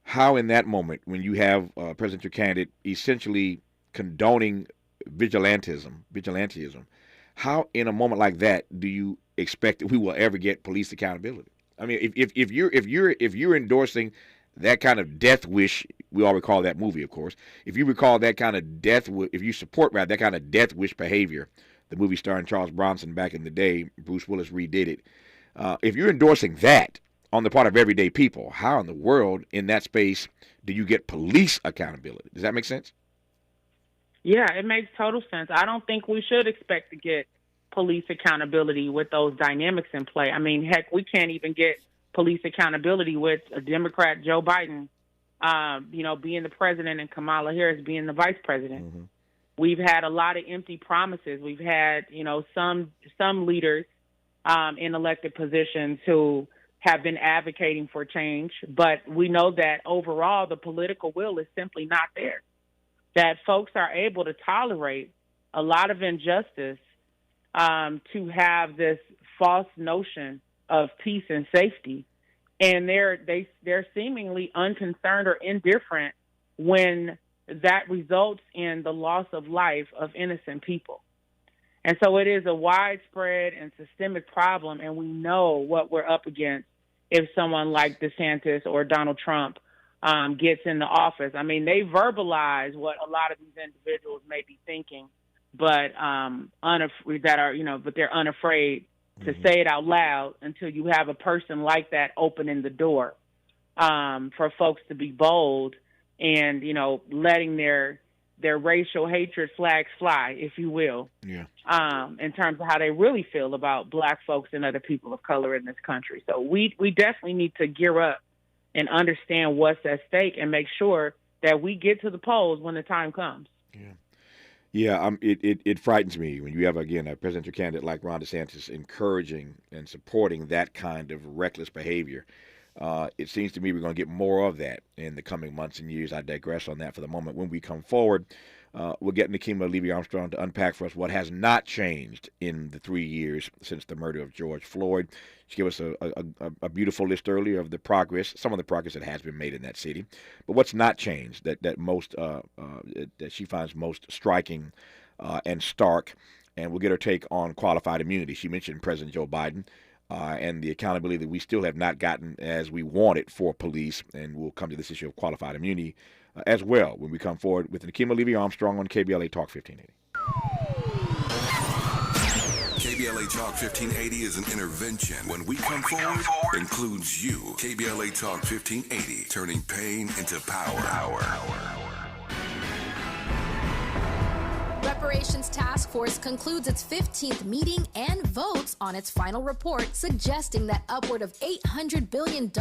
how in that moment, when you have a presidential candidate essentially condoning vigilantism, how in a moment like that do you expect that we will ever get police accountability? I mean, if you're endorsing that kind of death wish, we all recall that movie, of course. If you recall that kind of if you support that kind of death wish behavior, the movie starring Charles Bronson back in the day, Bruce Willis redid it. If you're endorsing that on the part of everyday people, how in the world in that space do you get police accountability? Does that make sense? Yeah, it makes total sense. I don't think we should expect to get police accountability with those dynamics in play. I mean, heck, we can't even get police accountability with a Democrat, Joe Biden, being the president and Kamala Harris being the vice president. We've had a lot of empty promises. We've had, some leaders in elected positions who have been advocating for change, but we know that overall the political will is simply not there. That folks are able to tolerate a lot of injustice to have this false notion of peace and safety, and they're seemingly unconcerned or indifferent when that results in the loss of life of innocent people. And so it is a widespread and systemic problem, and we know what we're up against if someone like DeSantis or Donald Trump gets in the office. I mean, they verbalize what a lot of these individuals may be thinking, but but they're unafraid to say it out loud until you have a person like that opening the door for folks to be bold and letting their their racial hatred flags fly, if you will, Yeah. in terms of how they really feel about black folks and other people of color in this country. So we definitely need to gear up and understand what's at stake and make sure that we get to the polls when the time comes. Yeah, it frightens me when you have, again, a presidential candidate like Ron DeSantis encouraging and supporting that kind of reckless behavior. It seems to me we're going to get more of that in the coming months and years. I digress on that for the moment. When we come forward, we'll get Nikema Levy-Armstrong to unpack for us what has not changed in the 3 years since the murder of George Floyd. She gave us a beautiful list earlier of the progress, some of the progress that has been made in that city. But what's not changed that most that she finds most striking and stark, and we'll get her take on qualified immunity. She mentioned President Joe Biden. And the accountability that we still have not gotten as we wanted for police, and we'll come to this issue of qualified immunity as well when we come forward with Nikema Levy-Armstrong on KBLA Talk 1580. KBLA Talk 1580 is an intervention. When we come forward, includes you. KBLA Talk 1580, turning pain into power. Reparations Task Force concludes its 15th meeting and votes on its final report, suggesting that upward of $800 billion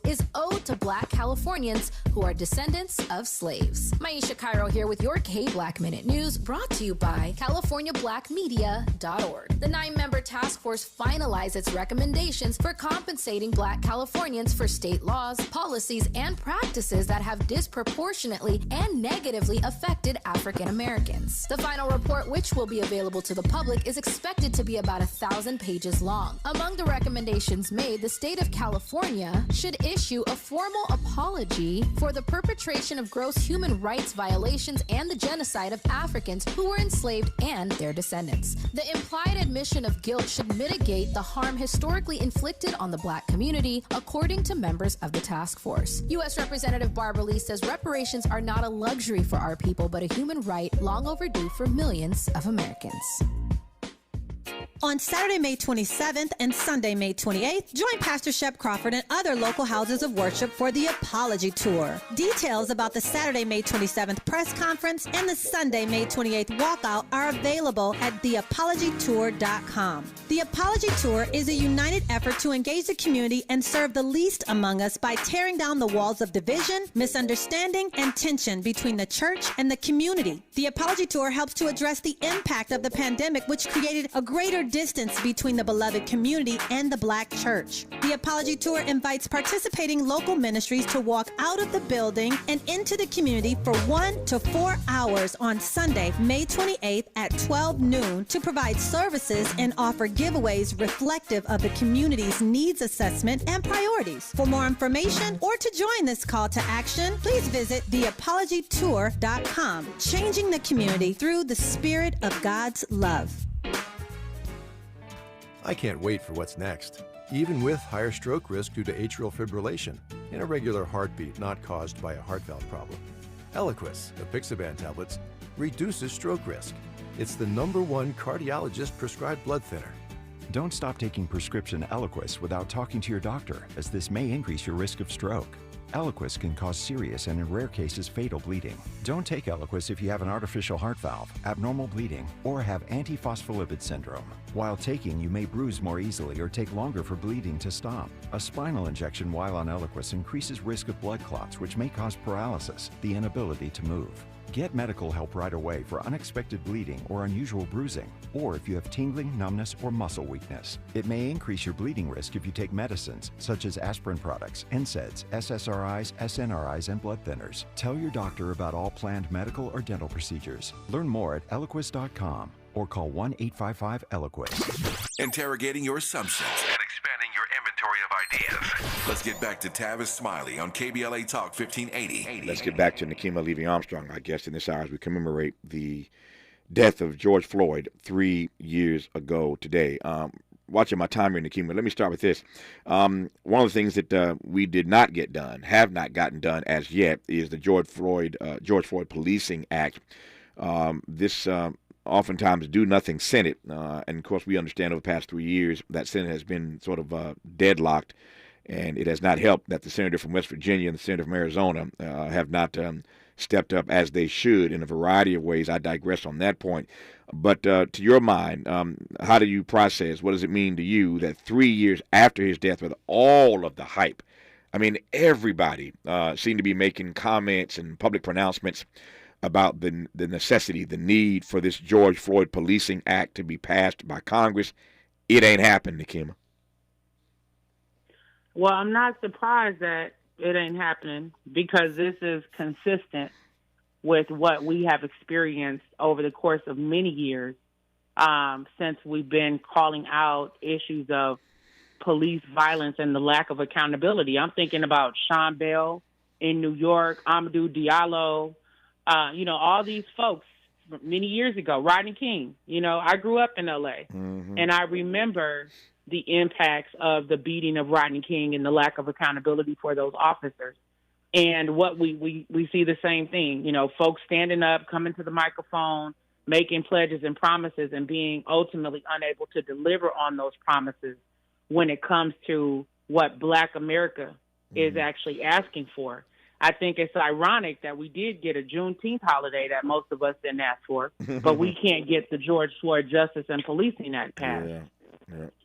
is owed to Black Californians who are descendants of slaves. Maisha Cairo here with your K-Black Minute News, brought to you by CaliforniaBlackMedia.org. The 9-member task force finalized its recommendations for compensating Black Californians for state laws, policies, and practices that have disproportionately and negatively affected African Americans. The final report, which will be available to the public, is expected to be about 1,000 pages long. Among the recommendations made, the state of California should issue a formal apology for the perpetration of gross human rights violations and the genocide of Africans who were enslaved and their descendants. The implied admission of guilt should mitigate the harm historically inflicted on the Black community, according to members of the task force. U.S. Representative Barbara Lee says reparations are not a luxury for our people, but a human right long overdue for millions of Americans. On Saturday, May 27th and Sunday, May 28th, join Pastor Shep Crawford and other local houses of worship for the Apology Tour. Details about the Saturday, May 27th press conference and the Sunday, May 28th walkout are available at theapologytour.com. The Apology Tour is a united effort to engage the community and serve the least among us by tearing down the walls of division, misunderstanding, and tension between the church and the community. The Apology Tour helps to address the impact of the pandemic, which created a greater distance between the beloved community and the Black church. The Apology Tour invites participating local ministries to walk out of the building and into the community for 1 to 4 hours on Sunday, May 28th at 12 noon to provide services and offer giveaways reflective of the community's needs assessment and priorities. For more information or to join this call to action, please visit theapologytour.com, changing the community through the spirit of God's love. I can't wait for what's next. Even with higher stroke risk due to atrial fibrillation, and irregular heartbeat not caused by a heart valve problem. Eliquis, the Apixaban tablets, reduces stroke risk. It's the #1 cardiologist prescribed blood thinner. Don't stop taking prescription Eliquis without talking to your doctor, as this may increase your risk of stroke. Eliquis can cause serious and in rare cases fatal bleeding. Don't take Eliquis if you have an artificial heart valve, abnormal bleeding, or have antiphospholipid syndrome. While taking, you may bruise more easily or take longer for bleeding to stop. A spinal injection while on Eliquis increases risk of blood clots, which may cause paralysis, the inability to move. Get medical help right away for unexpected bleeding or unusual bruising, or if you have tingling, numbness, or muscle weakness. It may increase your bleeding risk if you take medicines such as aspirin products, NSAIDs, SSRIs, SNRIs, and blood thinners. Tell your doctor about all planned medical or dental procedures. Learn more at Eliquis.com or call 1-855-ELIQUIS. Interrogating your assumptions and expanding your inventory of ideas. Let's get back to Tavis Smiley on KBLA Talk 1580. Let's get back to Nikema Levy-Armstrong, our guest in this hour, as we commemorate the death of George Floyd 3 years ago today. Watching my time here, Nikema, let me start with this. One of the things that we did not get done, have not gotten done as yet, is the George Floyd Policing Act. This oftentimes do nothing Senate, and of course we understand over the past 3 years that Senate has been sort of deadlocked, and it has not helped that the senator from West Virginia and the senator from Arizona have not stepped up as they should in a variety of ways. I digress on that point. But to your mind, how do you process, what does it mean to you that 3 years after his death, with all of the hype, I mean, everybody seemed to be making comments and public pronouncements about the necessity, the need for this George Floyd Policing Act to be passed by Congress. It ain't happened, Nikema. Well, I'm not surprised that it ain't happening because this is consistent with what we have experienced over the course of many years since we've been calling out issues of police violence and the lack of accountability. I'm thinking about Sean Bell in New York, Amadou Diallo, all these folks many years ago, Rodney King. I grew up in L.A., and I remember the impacts of the beating of Rodney King and the lack of accountability for those officers. And what we see the same thing, folks standing up, coming to the microphone, making pledges and promises and being ultimately unable to deliver on those promises when it comes to what Black America is actually asking for. I think it's ironic that we did get a Juneteenth holiday that most of us didn't ask for, but we can't get the George Floyd Justice and Policing Act passed. Yeah.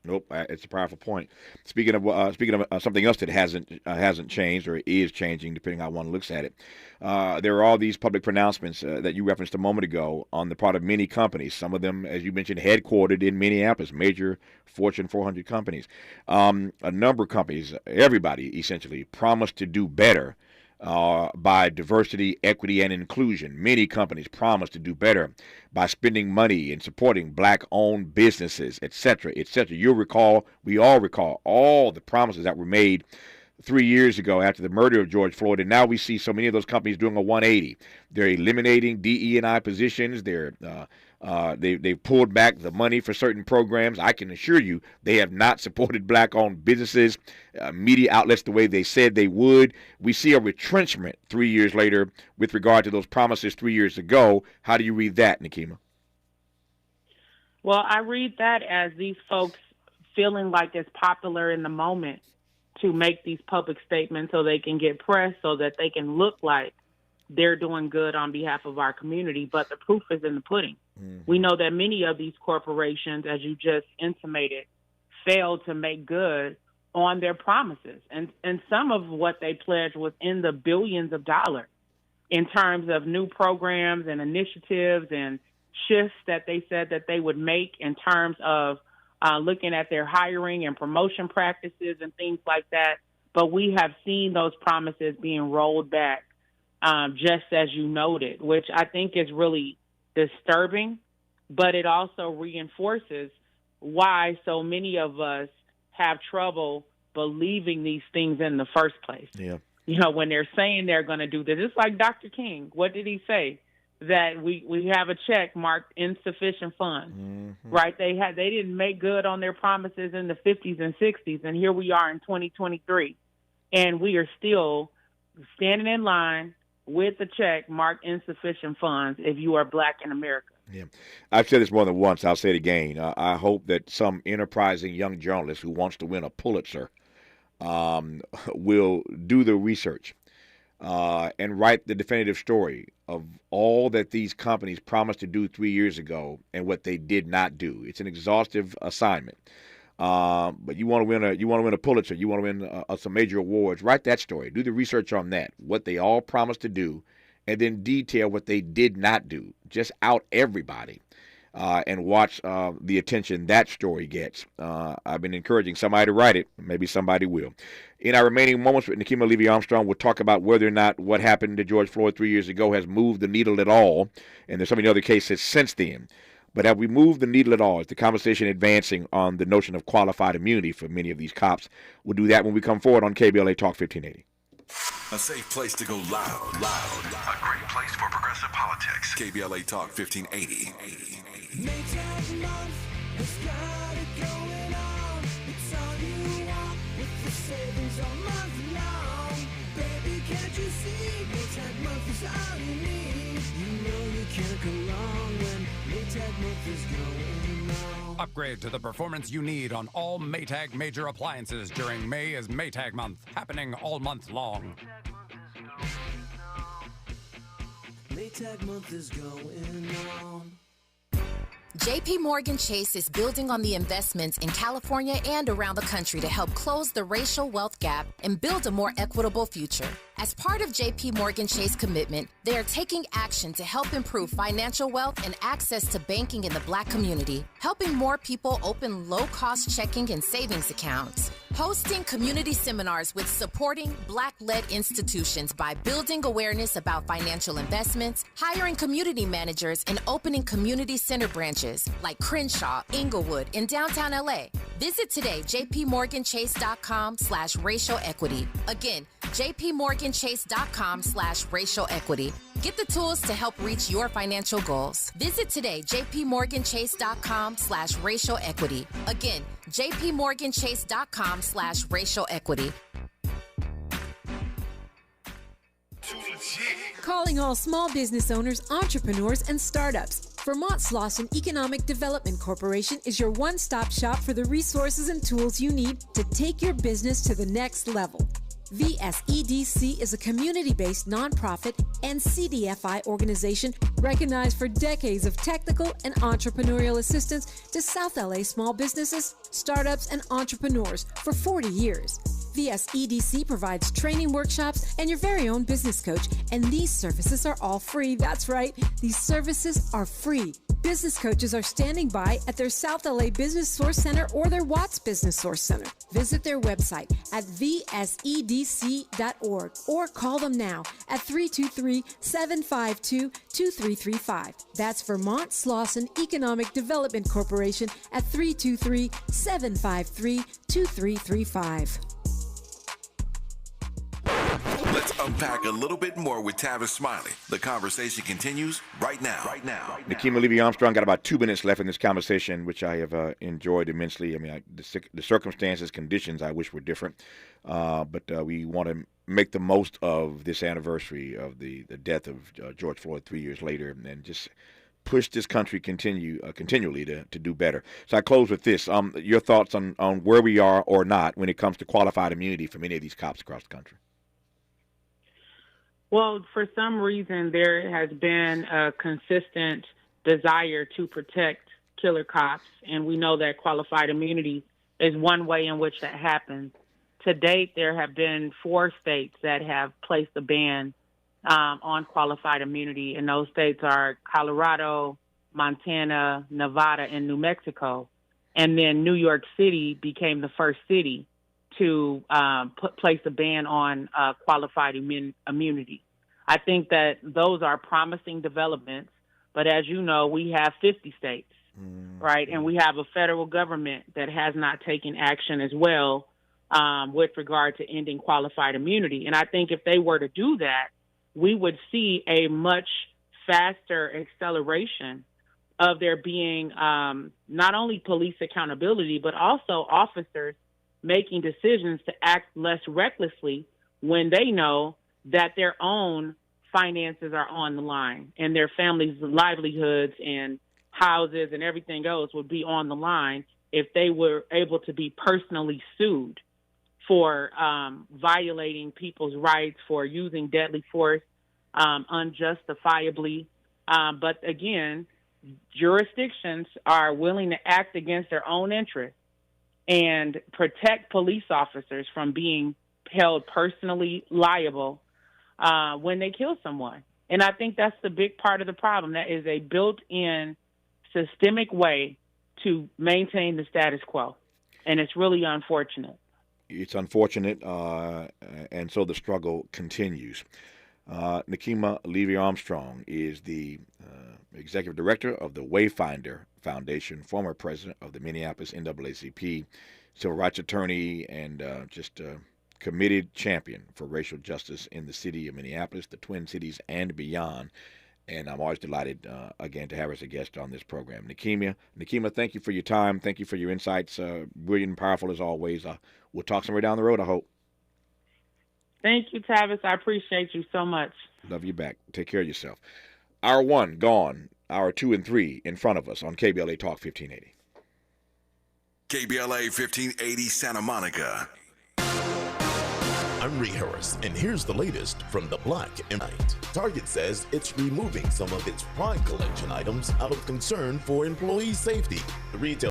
Nope, it's a powerful point. Speaking of something else that hasn't changed or is changing, depending on how one looks at it, there are all these public pronouncements that you referenced a moment ago on the part of many companies. Some of them, as you mentioned, headquartered in Minneapolis, major Fortune 400 companies. A number of companies, everybody essentially, promised to do better by diversity, equity, and inclusion. Many companies promise to do better by spending money and supporting Black-owned businesses, et cetera, et cetera. We all recall all the promises that were made 3 years ago after the murder of George Floyd, and now we see so many of those companies doing a 180. They're eliminating DE&I positions. They've pulled back the money for certain programs. I can assure you they have not supported Black-owned businesses, media outlets the way they said they would. We see a retrenchment 3 years later with regard to those promises 3 years ago. How do you read that, Nikema? Well, I read that as these folks feeling like it's popular in the moment to make these public statements so they can get press, so that they can look like they're doing good on behalf of our community. But the proof is in the pudding. We know that many of these corporations, as you just intimated, failed to make good on their promises. And some of what they pledged was in the billions of dollars in terms of new programs and initiatives and shifts that they said that they would make in terms of looking at their hiring and promotion practices and things like that. But we have seen those promises being rolled back, just as you noted, which I think is really disturbing, but it also reinforces why so many of us have trouble believing these things in the first place. Yeah. When they're saying they're going to do this, it's like Dr. King. What did he say? That we have a check marked insufficient funds, right? They didn't make good on their promises in the 50s and 60s, and here we are in 2023, and we are still standing in line with the check marked insufficient funds if you are Black in America. Yeah, I've said this more than once. I'll say it again. I hope that some enterprising young journalist who wants to win a Pulitzer will do the research and write the definitive story of all that these companies promised to do 3 years ago and what they did not do. It's an exhaustive assignment. But you want to win a Pulitzer, you want to win some major awards. Write that story. Do the research on that. What they all promised to do, and then detail what they did not do. Just out everybody, and watch the attention that story gets. I've been encouraging somebody to write it. Maybe somebody will. In our remaining moments with Nikema Levy-Armstrong, we'll talk about whether or not what happened to George Floyd 3 years ago has moved the needle at all. And there's so many other cases since then. But have we moved the needle at all? Is the conversation advancing on the notion of qualified immunity for many of these cops? We'll do that when we come forward on KBLA Talk 1580. A safe place to go loud. A great place for progressive politics. KBLA Talk 1580. Maytag month has got it going on. It's all you want with the savings all month long. Baby, can't you see? Maytag month is all you need. You know you can't go wrong when Maytag month is going on. Upgrade to the performance you need on all Maytag major appliances during May is Maytag month, happening all month long. Maytag month is going on. JP Morgan Chase is building on the investments in California and around the country to help close the racial wealth gap and build a more equitable future. As part of JP Morgan Chase commitment, they are taking action to help improve financial wealth and access to banking in the Black community, helping more people open low-cost checking and savings accounts, hosting community seminars with supporting Black-led institutions by building awareness about financial investments, hiring community managers, and opening community center branches like Crenshaw, Inglewood, and downtown LA. Visit today, jpmorganchase.com/racial equity. Again, jpmorganchase.com/racial equity. Get the tools to help reach your financial goals. Visit today, jpmorganchase.com/racial equity. Again, jpmorganchase.com/racial equity. Calling all small business owners, entrepreneurs, and startups. Vermont Slauson Economic Development Corporation is your one-stop shop for the resources and tools you need to take your business to the next level. VSEDC is a community-based nonprofit and CDFI organization recognized for decades of technical and entrepreneurial assistance to South LA small businesses, startups, and entrepreneurs for 40 years. VSEDC provides training workshops and your very own business coach, and these services are all free. That's right, these services are free. Business coaches are standing by at their South LA Business Source Center or their Watts Business Source Center. Visit their website at vsedc.org or call them now at 323-752-2335. That's Vermont Slauson Economic Development Corporation at 323-753-2335. Let's unpack a little bit more with Tavis Smiley. The conversation continues right now. Nakima Levy Armstrong got about 2 minutes left in this conversation, which I have enjoyed immensely. I mean, the circumstances, conditions, I wish were different. But we want to make the most of this anniversary of the death of George Floyd 3 years later, and just push this country continually to do better. So I close with this. Your thoughts on where we are or not when it comes to qualified immunity for many of these cops across the country. Well, for some reason, there has been a consistent desire to protect killer cops, and we know that qualified immunity is one way in which that happens. To date, there have been 4 states that have placed a ban on qualified immunity, and those states are Colorado, Montana, Nevada, and New Mexico. And then New York City became the first city to place a ban on qualified immunity. I think that those are promising developments, but as you know, we have 50 states, right? And we have a federal government that has not taken action as well with regard to ending qualified immunity. And I think if they were to do that, we would see a much faster acceleration of there being not only police accountability, but also officers making decisions to act less recklessly when they know that their own finances are on the line and their families' livelihoods and houses and everything else would be on the line if they were able to be personally sued for violating people's rights, for using deadly force unjustifiably. But again, jurisdictions are willing to act against their own interests and protect police officers from being held personally liable when they kill someone. And I think that's the big part of the problem. That is a built-in systemic way to maintain the status quo. And it's really unfortunate. It's unfortunate, and so the struggle continues. Nakima Levy Armstrong is the executive director of the Wayfinder Foundation, former president of the Minneapolis NAACP, civil rights attorney, and just a committed champion for racial justice in the city of Minneapolis, the Twin Cities, and beyond. And I'm always delighted, again, to have her as a guest on this program. Nakima, thank you for your time. Thank you for your insights. Brilliant and powerful as always. We'll talk somewhere down the road, I hope. Thank you, Tavis. I appreciate you so much. Love you back. Take care of yourself. Hour 1 gone. Hour 2 and 3 in front of us on KBLA Talk 1580. KBLA 1580 Santa Monica. I'm Ray Harris, and here's the latest from the Black and White. Target says it's removing some of its Pride Collection items out of concern for employee safety. The retail